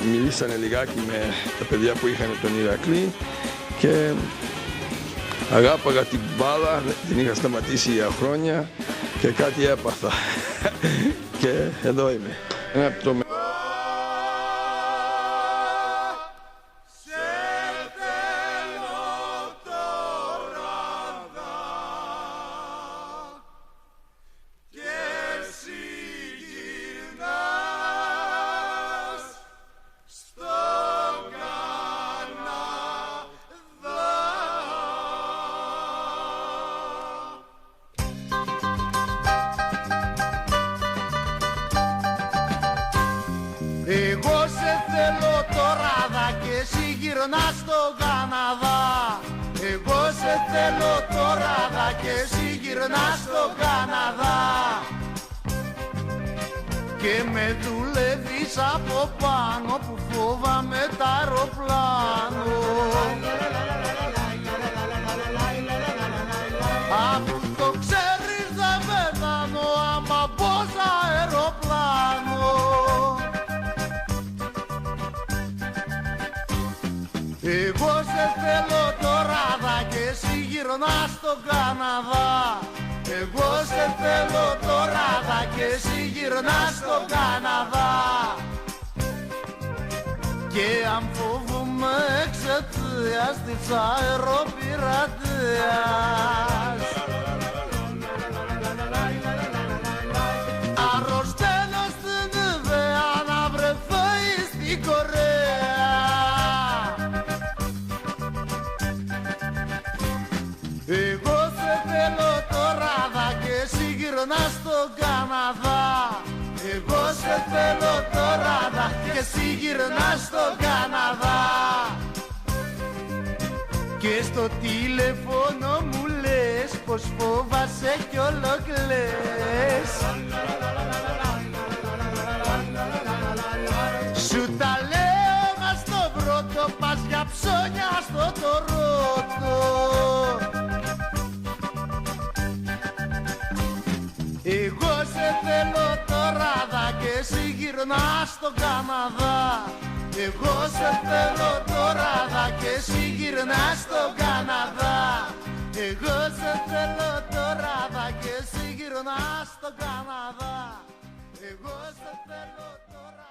μιλήσανε λιγάκι με τα παιδιά που είχαν τον Ηρακλή και αγάπαγα την μπάλα, την είχα σταματήσει για χρόνια και κάτι έπαθα και εδώ είμαι. Εγώ σε θέλω τώρα δα και εσύ γυρνάς στον Καναδά. Εγώ σε θέλω τώρα δα και εσύ γυρνάς στον Καναδά. Και με δουλεύεις από πάνω που φοβάμαι τ' αεροπλάνο. Αφού το ξέρεις δεν πεθάνω άμα μπω σ' αεροπλάνο. Εγώ σε θέλω τώρα δα και εσύ γυρνάς στον Καναδά. Εγώ σε θέλω τώρα δα και εσύ γυρνάς στον Καναδά. Και αν φοβούμαι εξαιτίας της αεροπειρατείας, αρρωσταίνω στην ιδέα να βρεθώ στην Κορέα. Εγώ σε θέλω τώρα δα και εσύ γυρνάς στον Καναδά. Εγώ σε θέλω τώρα δα και εσύ γυρνάς στον Καναδά. Και στο τηλέφωνο μου λες πως φόβασαι κι όλο κλαις. Σου τα λέω μες στο πρώτο, πας για ψώνια στο Τορόντο. Εγώ σε θέλω τώρα δα και εσύ γυρνάς στον Καναδά. Εγώ σε θέλω τώρα δα και εσύ γυρνάς στον Καναδά. Εγώ σε θέλω τώρα δα και εσύ γυρνάς στον Καναδά. Εγώ σε θέλω τώρα.